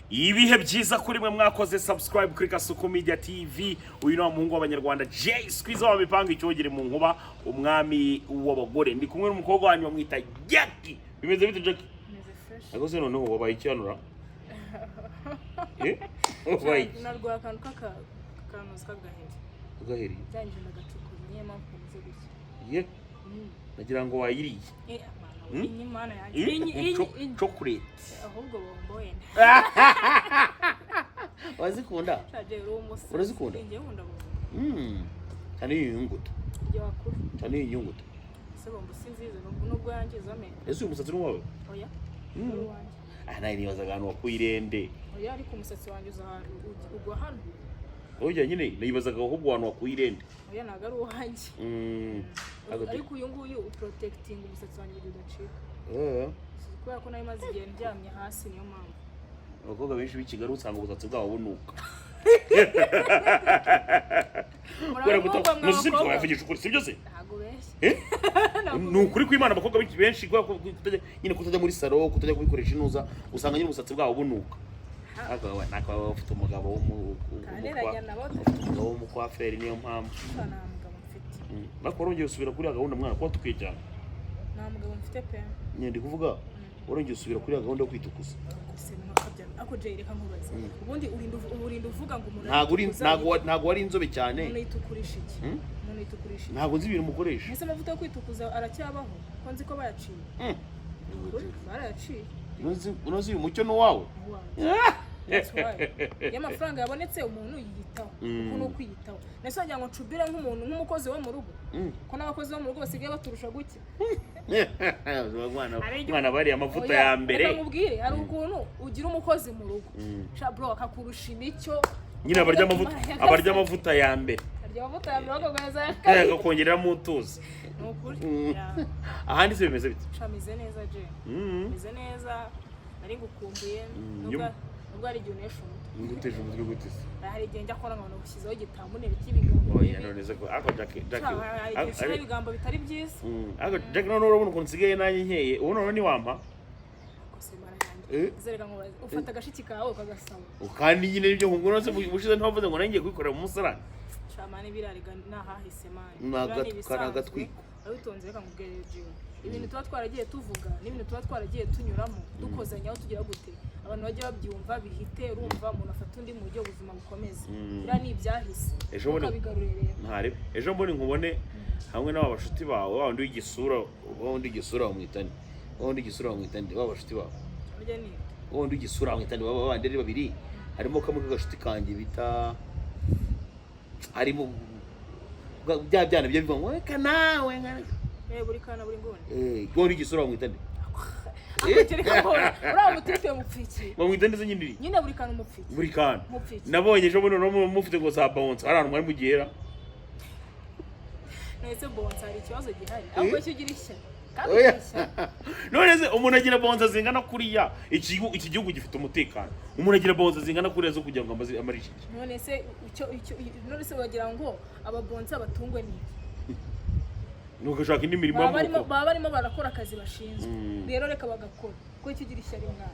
ibihe byiza kuri mwe mwakoze subscribe kuri Kasuku Media TV. Uyu ni umuhungu w'abanyarwanda Jay Squeeze w'amipanga icyogere mu nkuba, umwami w'abagore. Ndi kumwe n'umukobwa wanyu bamwita Jackie. Bimeze bite Jackie? Meze fresh. Agoze noneho wabaye icyanura. Wabaye narwa akantu k'akanuzi k'agaheri. Agaheri. Byanje ndagacukura niyo mpamvu meze gutya. Ye. Nagira ngo wayiriye. Iyi mana yanjye. Chocolate. Ahubwo bomboye. Wazikunda? Urazikunda? Ngiye nkunda bombo. Cyane inyunguto. Ngiye wakuru. Cyane inyunguto. Se bombo sinzize nubwo yangiza amenyo. Ese uyu musatsi n'uwawe? Oya. Nayo nibaza ahantu wakuyirende. Oya ariko umusatsi wanjye uzahantu ugwa hano. Oya nyine nibazaga ahubwo ahantu wakuyirende. Oya ntago ari uwanjye. Ariko uyu nguyu uprotecting umusatsi wanjye udacika. Kubera ko nayo maze igihe ndyamye hasi niyo mpamvu. Abakobwa benshi b'ikigali usanga ubusatsi bwabo bunuka. Muzi ko yavugisha ukuri sibyo se? Ntago benshi. Ni ukuri kw'Imana abakobwa benshi nyine kutajya muri salo, kutajya kubikoresha inuza, usanga nyine ubusatsi bwabo bunuka. Agawe nakaba bafite umugabo w'umukwaferi niyo mpamvu. Bakorongeye usubira kuri gahunda mwana kwa tukijyana. Nta mugabo mfite pe. Nyende kuvuga urongeye usubira kuri gahunda yo kwitukuza. Ako Jay reka nkubaze. Ubundi urinda uvuga ngo umuntu ntago wari inzobe cyane. Umuntu yitukurisha iki? Umuntu yitukurisha iki? Ntago nzi ibintu mukoresha. Ese amavuta yo kwitukuza aracyabaho? Ko nzi ko bayaciye. Barayaciye. Unozi uyu mucyo no wawe. Y'amafaranga yabonetse umuntu yiyitaho. Uko no kwiyitaho. Nese wagira ngo ncubire nk'umuntu nk'umukozi wo mu rugo. Ko n'abakozi bo mu rugo basigaye baturusha guke. Mwana bari amavuta ya mbere. Reka nkubwire hari ukuntu ugira umukozi mu rugo. Sha bro akakurusha imicyo. Nyine abarya amavuta ya mbere. Arya amavuta ya mbere bakagweza yakari. Agakongeramo utuzi. Nukuri. Ahandi se bimeze bite? Shameze neza je. Meze neza. Nari ngukumbuye. Nubwo ari igihe unesha umutwe. Nguteje umutwe gute se? Hari igihe njya kora ngo ushyizeho igitamune cy'ibigambo. Oya none se ko ako Jackie. Hari ibigambo bitari byiza. Ako Jackie none urabona ukuntu nsigaye nanjye nkeye. Ubu none ni wampa? Kose maranye. Zereka ngo ufata agashiki kawe ukagasaba. Kandi nyine ibyo nkungura se bushize ntavuze ngo nanjye kwikorera mu musarani. Shamane birariga nahahise mani. Nagatwiko. Abitonze reka ngubwire je. Ibintu tuba twaragiye tuvuga n'ibintu tuba twaragiye tunyuramo dukozanya aho tugira gute abantu bajye babyumva bihite urumva umuntu afata undi mu buryo ubuzima bukomeza bira ni ibyahise ukabigarurira ntare ejo mbone nkubone hamwe n'aba bashuti bawe wandi w'igisura bamwitani baba bashuti bawe burya ni wandi w'igisura bamwitani baba bandi ari babiri harimo kamwe k'agashuti kanjye bita harimo bya byana byo bivuga ngo reka nawe buri kana buri ngone wandi w'igisura bamwitani akotereka ko ura mutite mupfiki bamwitani ze nyindiri nyine buri kana umupfiki buri kana nabonye ejo buno no mufite ngo za bounce arantu mwari mugera nese bounce hari ikibazo gihari ahubwo cyo gira ishya none se umuntu agira bounce zingana kuriya iki gihugu gifite umutekano umuntu agira bounce zingana kuriya zo kugira ngo amarishe none se none se wagira ngo aba bounce abatungwe ni nugashaka indi mirimo baba barimo barakora akazi bashinzwe rero reka bagakora ko icyo gira ishyari mwana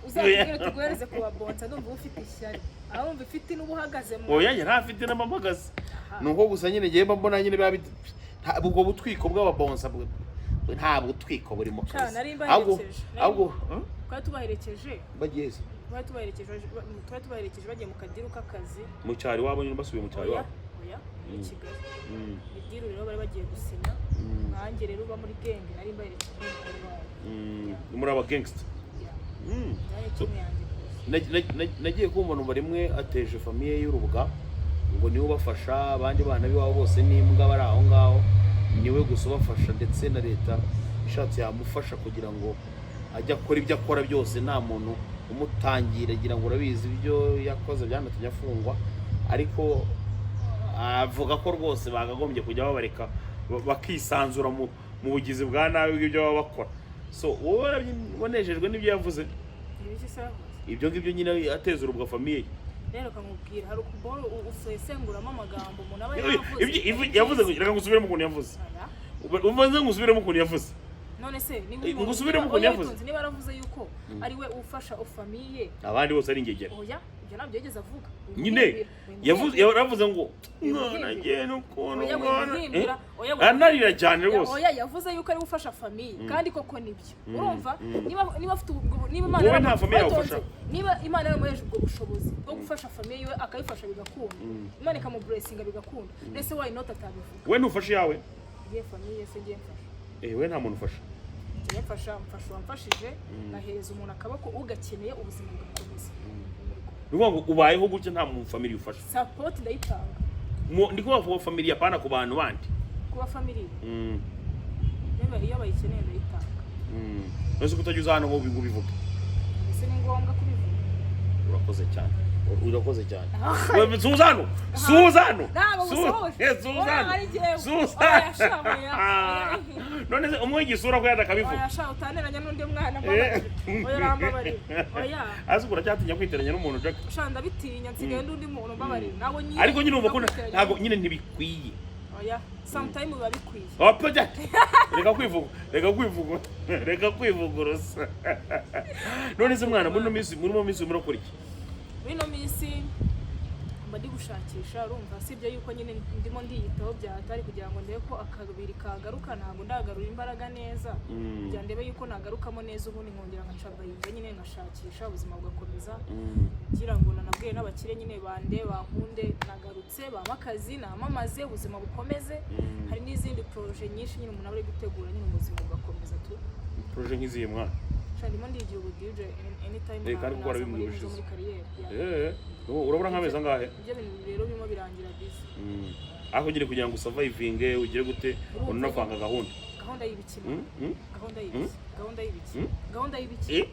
uzabwire tuguhereze ku babonsa ndumva ufite ishyari aho umva ifite n'ubuhagaze mu oya ntafite n'amamagaze nuko gusa nyine giye mbona nyine biba ubwo butwiko bw'ababonsa nta butwiko buri mu kazi ahubwo kwa tubaherekeje bageze tubaherekeje bagiye mu kadiru k'akazi mu cyari wabo nyine basubiye mu cyari wabo oya mu Kigali idiru rero bari bagiye gusinya nanjye rero uba muri genge nari mbaherekeje muri aba gangster nagiye kumva numva rimwe ateje famiye y'urubuga ngo niwe ubafasha abandi bana biwabo bose n'imbwa bari aho ngaho niwe gusa ubafasha ndetse na leta ishatse yamufasha kugira ngo ajya akora ibyo akora byose nta muntu umutangira agira ngo urabizi ibyo yakoze byanatumye afungwa ariko avuga ko rwose bagagombye kujya babareka bakisanzura mu bugizi bwa nabi bw'ibyo baba bakora so wowe wanejejwe n'ibyo yavuze ibyo ngibyo nyine ateza urubwa famiye rero kamubwira hari ukuboro usesenguramo amagambo umuntu aba yavuze reka ngusubiremo ukuntu yavuze ubanze ngusubiremo ukuntu yavuze none se ngo usubire mu kunyavuze niba aravuze yuko ari we ufasha ofamiye abandi bose ari ingegera oya ibyo nabyo yigeze avuga nyine yaravuze ngo mwana ngiye n'ukuntu mwana anarira cyane rwose oya yavuze yuko ari gufasha famiye kandi koko nibyo urumva niba afite niba Imana yaramuheje ubwo bushobozi bwo gufasha famiye yiwe akayifasha bigakunda Imana ikamublessinga bigakunda ndetse why not atabivuga we ntufashe yawe ngiye famiye se ngiye mfasha we nta muntu ufasha ngiye mfasha wamfashije nahereza umuntu akabako ugakeneye ubuzima bugakomeza Nuko ngo ubayeho gutya nta mu family ufasha. Support ndayitanga. Ndi kuba family apana ku bantu bandi. Kuba family. Niba iyo bayikeneye ndayitanga. Nose kutajuza hano ngo bivuga. Ese ni ngombwa kubivuga. Urakoze cyane. Urakoze cyane. Wewe Suzano. Suzano. None se umwe gisura ko yadakabivuga. Oya sha utaniranya n'undi mwana mbaba. Oya rambabari. Oya. Azukura cyatinya kwiteranya n'umuntu Jack. Shanda bitinya nsigaye n'undi muntu mbabari. Nabo nyine. Ariko nyine umva ko ntago nyine ntibikwiye. Oya, sometime biba bikwiye. Opa Jack. Reka kwivugurusa. None se mwana muri no minsi murakora iki? Bino minsi mbadi gushakisha urumva sibyo yuko nyine ndimo ndiyitaho byatari kugira ngo ndebe ko akabiri kagaruka ntabwo ndagarura imbaraga neza kugira ndebe yuko nagarukamo neza ubundi nkongera nkacabayinga nyine nkashakisha ubuzima bugakomeza kugira ngo nanabwiye n'abakire nyine bande bankunde nagarutse bamakazi namamaze ubuzima bukomeze hari n'izindi projet nyinshi nyine umuntu ari gutegura nyine ubuzima bugakomeza tu projet nk'iziye mwana ndimo ndigiye ubu DJ anytime muri kariyeri urabura nk'amezi angahe ibyo bintu rero bimo birangira busy aho ngire kugira ngo survive ugire gute unavanga gahunda y'ibiki gahunda y'ibiki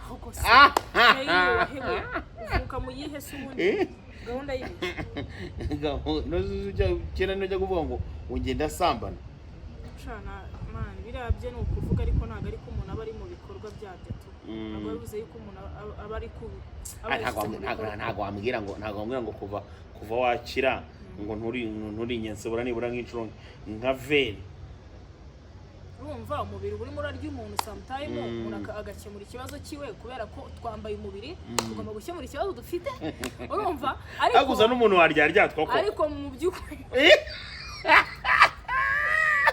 ahubwo se hewe uvuka mu yihe se ubundi gahunda y'ibiki kera nujya kuvuga ngo ungenda sambana shana man birabye ni ukuvuga ariko ntago ariko umuntu aba ari mu bikorwa byabyo tu ntabwo bivuze yuko umuntu aba ari ku ntago wambwira ngo kuva wakira ngo nturi nyensebura nibura nk'inshuro nka veri urumva umubiri urimo urarya umuntu sometime umuntu agakemura ikibazo kiwe kubera ko twambaye umubiri tugomba gukemura ikibazo dufite urumva ariko uza n'umuntu waryarya twako ariko mu by'ukuri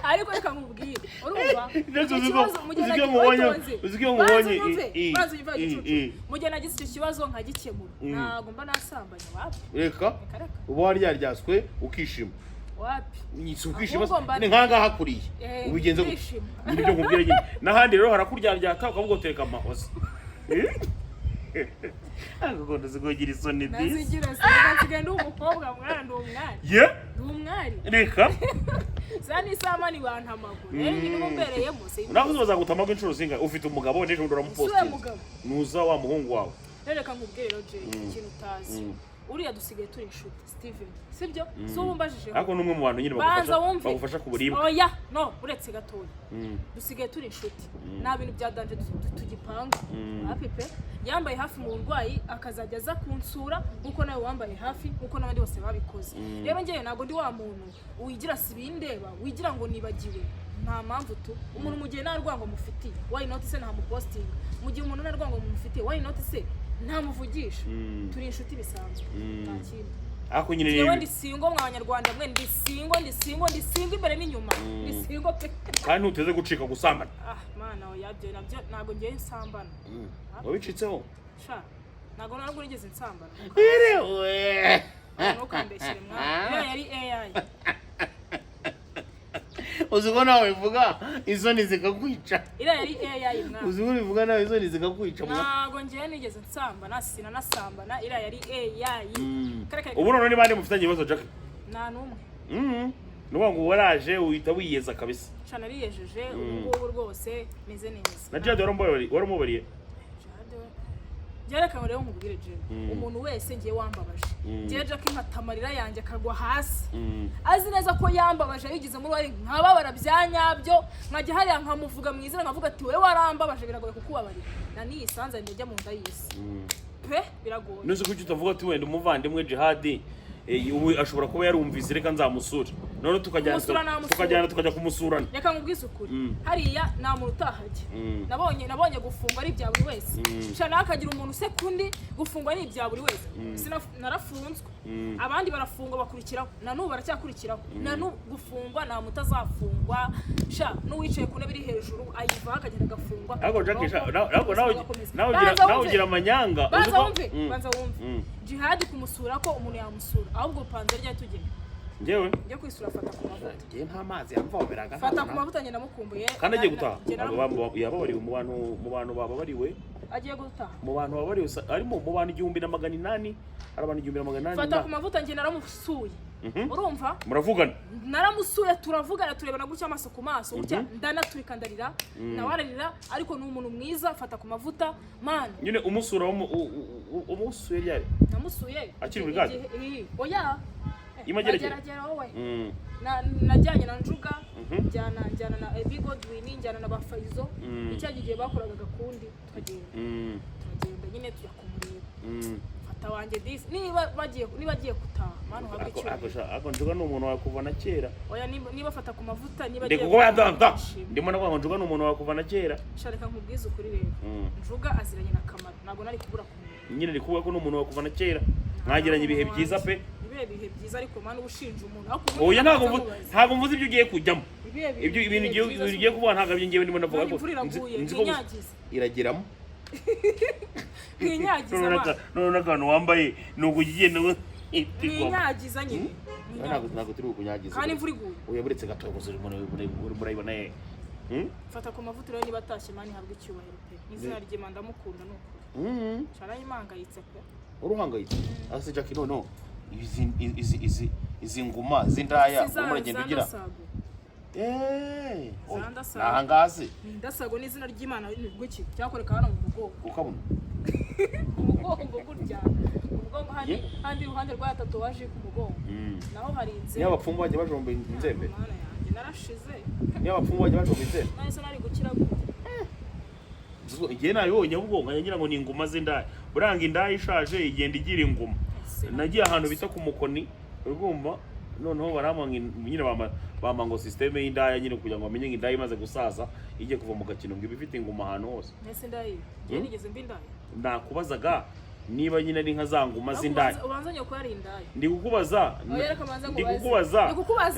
ariko reka nkubwire urumva uziko mubonye mu gihe nagize icyo kibazo nkagikemura ntabwo mba nasambanye wapi reka uba waryaryaswe ukishima wapi ukishima ni nkanga hakuriye ubigenze ibyo nkubwire nyine n'ahandi rero harakuryaryata ukavuga uteka amahoza Ako zigogira isoni disi. Nazigira sigaye ndi umukobwa mwana ndi umwari. Ye? Ndi umwari. Reka. Zani samani bantamagura. Ni mumbereyemo se. Navuze bazagutamaga inshuro zinga ufite umugabo n'ejo ndora mupost. Nuza wa muhungu wawe. Reka nkubwire Roger ikintu utazi. Uriya dusigaye turi inshuti Steven. Sibyo? So umbajije. Ako numwe mu bantu nyine bagufasha kuburibwa. Oya, no, uretse gatoya. Dusigaye turi inshuti. Nta bintu bya danje tugipanga. Happy pe. Yambaye hafi mu burwayi akazajya aza kunsura nkuko nawe wambaye hafi nkuko n'abandi bose babikoze. Rero ngiye nago ndi wa muntu wigira sibindeba, wigira ngo nibagiwe. Nta mpamvu tu. Umuntu mu gihe nta rwango mufitiye. Why not se nta mu posting. Mu gihe umuntu nta rwango mufitiye, why not se nta muvugisha. Turi inshuti bisanzwe. Nta kintu. Ako nyine yewe ndi singo mw'abanyarwanda mwe ndi singo imbere n'inyuma. Ndi singo pe. Kandi uteze gucika gusambana. Mana oyabye nabyo nago ngiye nsambana. Wabicitseho? Sha. Nago narwo nigeze nsambana. Erewe. Ntukambeshyire mwana. Yari AI. Uziko nawe uvuga isoni zikakwica. Ira yari AI mwana. Uziko uvuga nawe isoni zikakwica mwana. Nago ngiye nigeze nsambana nasambana ira yari AI. Ubu none bande mufitanye ibibazo Jack? Nta numwe. Nubango waraje uhita wiyeza kabisa. Cana riyejeje ubu rwose meze neza. Na Jade warumubariye. Jereka rero nkubwire je. Umuntu wese ngiye wambabaje. Ngiye Jack nkatamarira yanjye akagwa hasi. Azi neza ko yambabaje yigize muri wari nkababara byanyabyo, nkajya hariya nkamuvuga mwizina nkavuga ati we warambabaje biragoye kukubabarira. Na ni isanza ndejya mu nda y'isi. Pe biragoye. Nuze kuki utavuga ati wenda umuvandimwe Jihad ubu ashobora kuba yarumvise reka nzamusura. none tukajyana tukajya kumusurana. Reka nkubwise ukuri hariya nta muntu utahajya. Nabonye gufungwa ari ibya buri wese. Shana akagira umuntu sekundi gufungwa ari ibya buri wese. Narafunzwe abandi barafungwa bakurikiraho na n'ubu baracyakurikiraho na n'ubu gufungwa nta mutazafungwa sha n'uwicaye ku ntebe iri hejuru ayiva akagenda agafungwa. Ariko Jackie nawe ugira amanyanga. Banza wumve jihad kumusura ko umuntu yamusura ahubwo panze rya tugenda ngewe njye kwisura fata ku mavuta ngiye nta mazi yamvomeraga fata ku mavuta nyina mukumbuye kandi agiye gutaha yababariwe mu bantu bababariwe agiye gutaha mu bantu bababariwe arimo mu bantu 1800 hari abantu 1800 fata ku mavuta njye naramusuye urumva muravugana naramusuye turavugana turebana gucya amaso ku maso gutya ndanaturika ndarira nawararira ariko ni umuntu mwiza fata ku mavuta man nyine umusura umusuye ryari namusuye akiri muri gade oya imageragera wowe najyanye na Njuga njyana na Bigodwin njyana na Bafaizo icyagiye bakoraga gakundi tugenda nyine tujya kumureba fata wanjye disi niba bagiye gutaha manu habwe cyo ako Njuga ni umuntu wakuvana kera oya niba fata ku mavuta niba ndiko kuba yadanta ndimo navuga Njuga ni umuntu wakuvana kera shareka nkubwiza ukuri rero Njuga aziranye na Kamaro ntago nari kubura kumenya nyine ndikuvuga ko ni umuntu wakuvana kera mwagiranye ibihe byiza pe ibihe byiza ariko manu ushinja umuntu oya ntago mvuze ibyo ugiye kujyamo ibyo ibintu ugiye kuvuga ntago byo ngiye ndimo navuga ko nzi ko irageramo ninyagiza none akantu wambaye nuko ugigenda ninyagiza nyine ntago turi kunyagiza kandi imvura iguye oya buretse gato gusa murayibona fata ku mavuta rero niba atashye mani habwe icyubahiro pe izina ry'Imana ndamukunda nuko carayimangayitse pe uruhangayitse ase Jackie no izi nguma z'indaya umuragenda ugira nahangaze ndasago n'izina ry'Imana n'ubwiki cyakoreka hano mu mugongo ukabona umugongo gutya umugongo handi ruhande rwa tatuwaje ku mugongo naho hari inzembe niba abapfumu bajye bajomba inzembe narashize niba abapfumu bajye bajomba inzembe nahise nari gukira gute igihe nabibonye ubwo ngira ngo ni inguma z'indaya buranga indaya ishaje igenda igira inguma nagiye ahantu bita ku mukoni urumva noneho baramanga nyine bamango systeme y'indaya nyine kugira ngo bamenye indaya imaze gusaza ije kuva mu gakino ngo ibifite inguma ahantu hose nese ndayi je nigeze mbindaya nakubazaga niba nyine ari nka za nguma z'indaya ubanzanye ko ari indaya ndikukubaza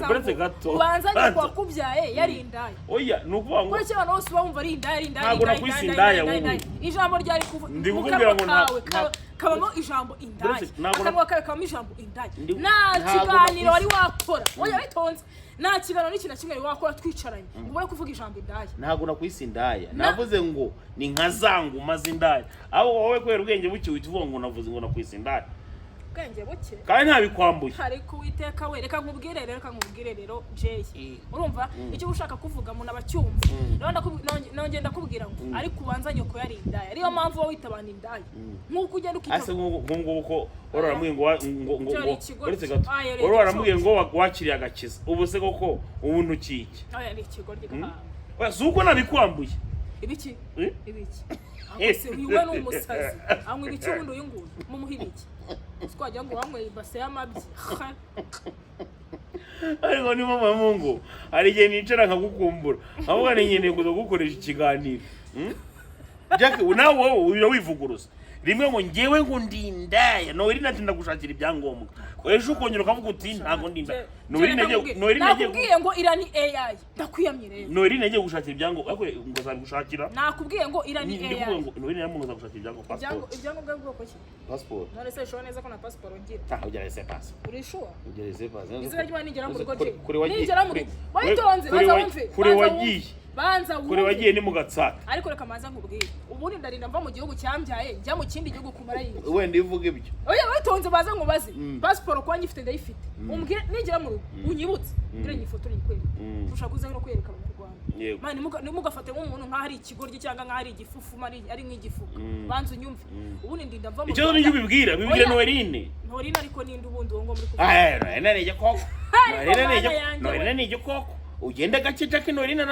buretse gato ubanzanye ko wakubyaye yari indaya oya nukuvuga ngo ko cyane bose bumva ari indaya ntabwo nakwisi indaya wowe ijambo ryari kuvuga ndikukubwira ngo kabamo ijambo indaya akanwa kawe kabamo ijambo indaya nta kiganiro wari wakora oya bitonze nta kiganiro n'iki na kimwe wakora twicaranye ngo ubone kuvuga ijambo indaya ntabwo nakwisi indaya navuze ngo ni nka za nguma z'indaya abo wowe kwera ubwenge buke wituvuga ngo navuze ngo nakwisi indaya ubwenge buke kandi ntabikwambuye ariko Uwiteka we reka nkubwire rero Jay urumva icyo ushaka kuvuga mu nabacyumva none ndakubwira ngo ariko ubanzanye ko yari indaya ariyo mpamvu wowe witabana indaya nkuko ugenda ukita ase ngo ko wararamwe ngo uretse gato wararamwe ngo wakiriye agakiza ubu se koko ubuntu kiki oya ni ikigoryi gaha oya suko nabikwambuye ibiki ese wiwe n'umusazi amwe ibiki ubundi uyu nguyu mumuhibiki twajya ngo wamwe ibase y'amabyi ariko ni mama Mungu hari igihe nicara nkagukumbura ahubwo ni nyine ngo gukoresha ikiganiro Jackie nawe wowe wivuguruza rimwe ngo ngewe ngo ndindaya no iri natinda gushakira ibyangombwa ejo ukongera ukavuga uti ntago ndinda no iri nakubwiye ngo ira ni AI ndakwiyamye rero no iri nagiye gushakira ibyangombwa ariko ngo zagushakira nakubwiye ngo ira ni AI no iri namuntu zagushakira ibyangombwa ibyangombwa bwoko ki passport none se shona neza ko na passport ngira ujya se passport uri sure ujya se passport izina ry'Imana nigera mu rugo je nigera mu wayitonze baza wumve kure wagiye banza kure wagiye ni mu gatsata ariko reka manza nkubwire ubundi ndarinda mva mu gihugu cyambyaye njya mu kindi gihugu kumara yiki wenda ivuge ibyo oya wayitonze baza nkubaze passport kwa nyifite ndayifite umbwire nigera mu rugo unyibutse ngire nyifoto nyikwere ushaka kuza no kwereka mu Rwanda mani nimugafate nk'umuntu nka hari ikigoryi cyangwa nka hari igifufu ari nk'igifuka banza unyumve ubundi ndinda mva mu icyo niyo bibwira Noeline ariko ninde ubundi wo ngo muri kuvuga Noeline ni koko Noeline ni koko ugende gake Jackie Noeline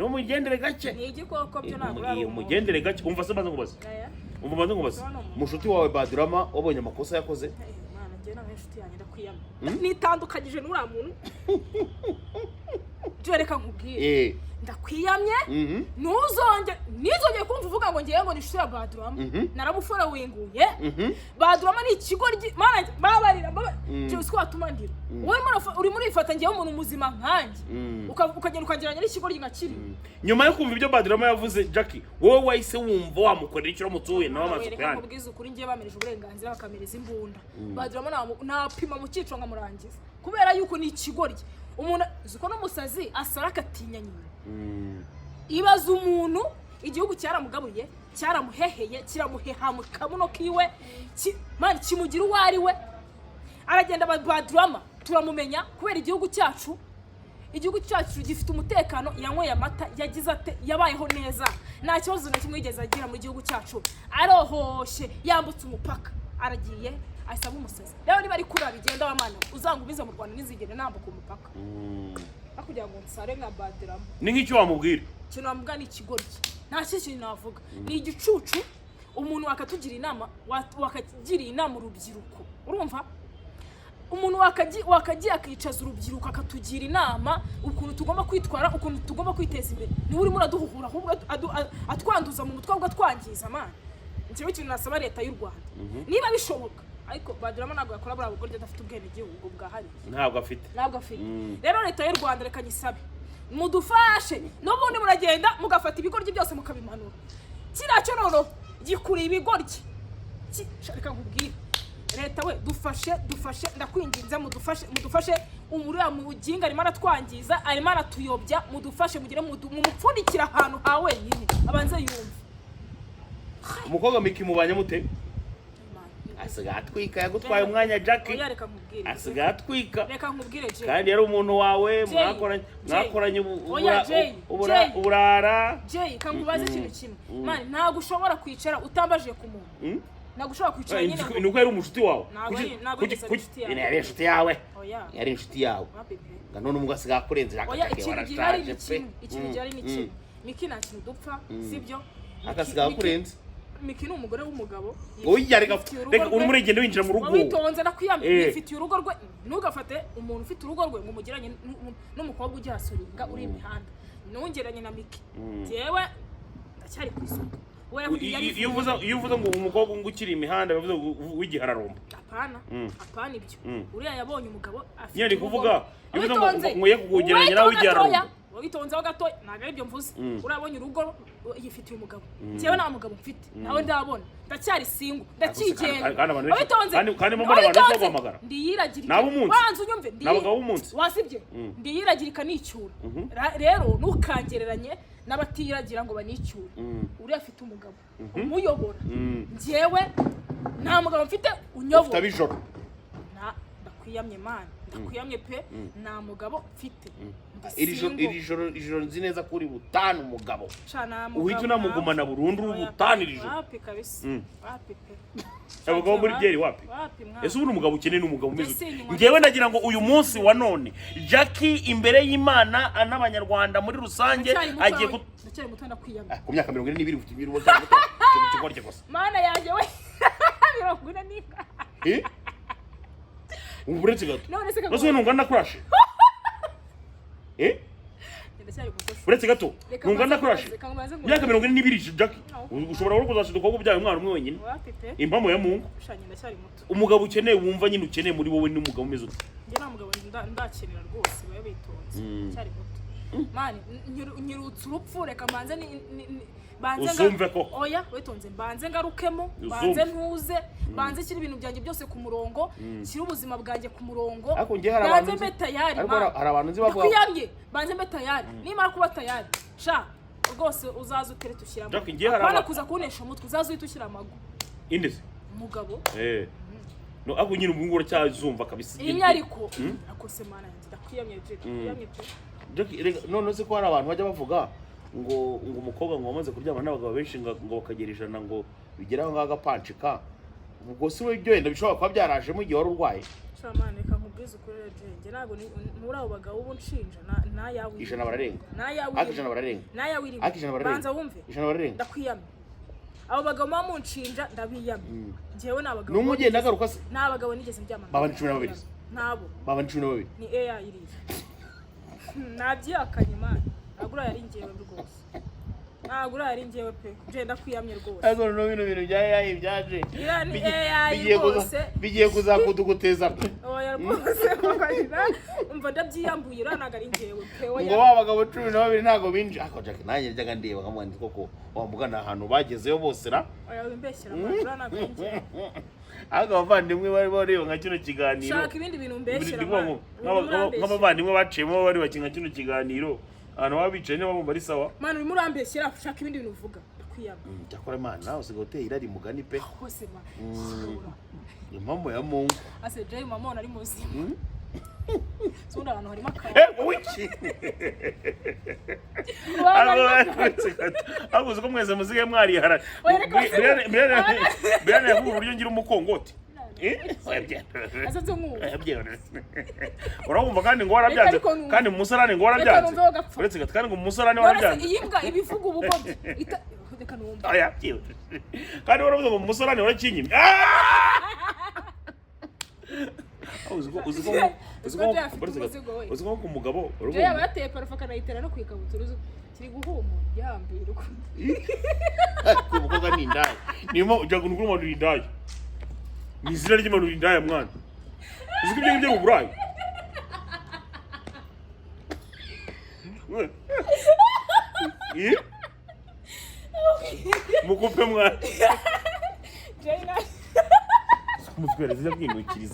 umugendere gake ni igikoko byo ntabwo umugendere gake umva se maze ngubaze mushuti wawe Badrama wabonye amakosa yakoze njye nawe inshuti yanjye ndakwiyamye nitandukanyije n'uriya muntu byo reka nkubwire ndakwiyamye nizongeye kumva uvuga ngo ngiye ngo nishura Badurama naramufora winguye Badurama ni ikigo mana babarira cyo siko atumandira wowe uri muri ifata ngiye umuntu muzima nkanjye ukagenda ukageranya n'ikigo ngakiri nyuma yo kumva ibyo Badurama yavuze Jackie wowe wahise wumva wamukorera icyo mutuye nawe amaze kuyana kubwiza ukuri ngiye bamirije uburenganzira bakamereza imbunda Badurama napima mu cyico ngamurangiza kubera yuko ni ikigoryi umuntu ziko n'umusazi asara akatinya nyina ibaza umuntu igihugu cyaramugabuye cyaramuheheye kiramuheha mu kabuno kiwe mani kimugira uwo ari we aragenda Badurama turamumenya kubera igihugu cyacu gifite umutekano yanyweye amata yagize ate yabayeho neza nta kibazo na kimwe yigeze agira mu gihugu cyacu arohoshe yambutse umupaka aragiye asaba umusazi rero niba ari kuri abigenda w'amana uzangubiza mu Rwanda nizigere nambuka umupaka akugira ngo nsare nka Badurama ni nk'icyo wamubwira kintu wamuga ni ikigoryi nta kintu navuga ni igicucu umuntu wakatugira inama wakagira inama urubyiruko urumva umuntu wakagiye akicaza urubyiruko akatugira inama ukuntu tugomba kwitwara ukuntu tugomba kwiteza imbere ni urimo uraduhuhura ahubwo atwanduza mu mutwe ahubwo atwangiza amana nicyo kintu nasaba leta y'u Rwanda niba bishoboka ariko Badurama ntabwo yakora buriya bugoryi adafite ubwenegihugu bwahari ntabwo afite rero leta y'u Rwanda reka nyisabe mudufashe n'ubundi muragenda mugafata ibigoryi byose mukabimanura kiriya cyo noneho gikuriye ibigoryi reka nkubwire leta we dufashe ndakwinginze mudufashe umuriya muginga arimo aratwangiza arimo aratuyobya mudufashe mugire mumupfundikira ahantu ha wenyine abanze yumve umukobwa Miki mubanye mute asigaye atwika yagutwaye umwanya Jackie asigaye atwika reka nkubwire Jay kandi yari umuntu wawe mwakoranye uburara Jay kangubaze ikintu kimwe mani ntabwo ushobora kwicara utambaje ku muntu ntabwo ushobora kwicara nyine nuko yari umushuti wawe yari inshuti yawe yari inshuti yawe none umugabo asigaye akurenze warashaje pe ikintu gihari ni kimwe Miki nta kintu dupfa sibyo akasigaye akurenze Miki ni umugore w'umugabo oya reka uri muri gende winjira mu rugo witonze nakwiyamye ifitiye urugo rwe ntugafate umuntu ufite urugo rwe ngo mugiranye n'umukobwa ujya hasoringa uri imihanda nongeranye na Miki jewe ndacyari ku isoko iyo uvuze ngo umukobwa ngukiri imihanda bivuze w'igihararumba apana ibyo uriya yabonye umugabo afite nyine kuvuga bivuze ngo ye kugeranya nawe w'igihararumba witonzeho gato ntabwo aribyo mvuze urabonye urugo yifitiye umugabo jewe nta mugabo mfite nawe ndabona ndacyari single ndakigenda kandi mbona abantu bose baguhamagara ndiyiragirika wanze unyumve n'abagabo b'umunsi wasibye ndiyiragirika nicyura rero ntukangereranye n'abatiragira ngo banicyure uri afite umugabo umuyobora njyewe nta mugabo mfite unyobora bijoro ndakwiyamye man ndakwiyamye pe nta mugabo mfite iri joro nzi neza ko uri butane umugabo uhita unamugumana burundu uri butane iri joro wapi kabisa wapi pe abagabo muri byeri wapi ese ubu umugabo ukeneye n'umugabo umeze ngewe ndagira ngo uyu munsi wa none Jackie imbere y'Imana n'abanyarwanda muri rusange agiye ndacyari muto ndakwiyamye ku myaka 42 ufite ibiro cyane cyane gusa mana yanjye we 42 Uburetse gato. Nose ntungana crash. Uretse gato. Ntungana crash. Myaka 42 Jackie. Ushobora uri kuzashiduka ko byaye umwana umwe wenyine. Impamo ya Mungu. Umugabo ukeneye wumva nyine ukeneye muri wowe n'umugabo umeze ute. Nge na mugabo ndakenera rwose baye bitonze. Cyari muto. Mani nyirutse urupfu reka manze uzumve ko oya witonze mbanze ngarukemo banze ntuze banze kiri ibintu byanjye byose ku murongo kiri ubuzima bwanjye ku murongo banze mbe tayari hari abantu nzi bavuga kwiyamye banze mbe tayari nimara kuba tayari sha rwose uzaza utere tushyiramo bana kuza kunesha umutwe uzaza uyitushyira amagu indese umugabo no ako nyine ubungura cyazumva kabisa inyariko akose mana ndakwiyamye none se ko hari abantu bajya bavuga ngo umukobwa ngo wamaze kuryama n'abagabo benshi ngo bakagera ijana ngo bigeraho ngagapancika ubwo si we byo yenda bishobora kuba byaraje mu gihe wari urwaye shamane reka nkubwize ukuri rege ntabwo muri abo bagabo ubu nshinja nayawi ijana bararenga nayawi ijana bararenga nayawi ijana bararenga banza wumve ijana bararenga ndakwiyamye abo bagabo bamunshinja ndabiyamye jewe n'abagabo n'umugenda agaruka se n'abagabo nigeze mbyamana baba 12 nabo baba 12 ni AI iriya nabyakanye man agura yari ngewe rwose nagura yari ngewe pe genda kwiyamye rwose ariko no bintu bya AI byaje bigiye kuzakuduguteza pe oya rwose bakarira umva ndabyiyambuye uranaga ari ngewe pe oya ngo babagabo 12 ntago binje ako Jack nanjye byaga ndeba kamwandi koko wamugana ahantu bagezeyo bose ra oya wimbeshyira uranaga ari ngewe aga bavandimwe bari bareba nka kino kiganiro shaka ibindi bintu mbeshyira nk'abavandimwe baciyemo bari bakinga kino kiganiro abantu babicaye niba bumva ari sawa man urimo urambeshyira shaka ibindi bintu uvuga kwiyama cyakora man nawe usigaye uteye irari mugani pe hose man impamvu ya Mungu ase Jay mama ari muzima sunda abantu harimo akaye wiki aguze ko mwese muzige mwari harara birane yavuga uburyo ngira umukongoti urabumva kandi ngo warabyanze kandi umusarane ngo warabyanze uretse kandi ngo umusarane warabyanze iyi mbwa ibivuga ubugobye reka numva kandi waravuze ngo umusarane warakinyimye uzi ko umugabo yaba yateye parufe akanayitera no kwikabutura kiri guhumura yahambirwa umukobwa ni indaya niyo ujya kunukura umuntu indaya ni izina ry'imanu indaya mwana uzi ko ibyo ngibyo uburayi mukupe mwana umutwereze bw'inukiriza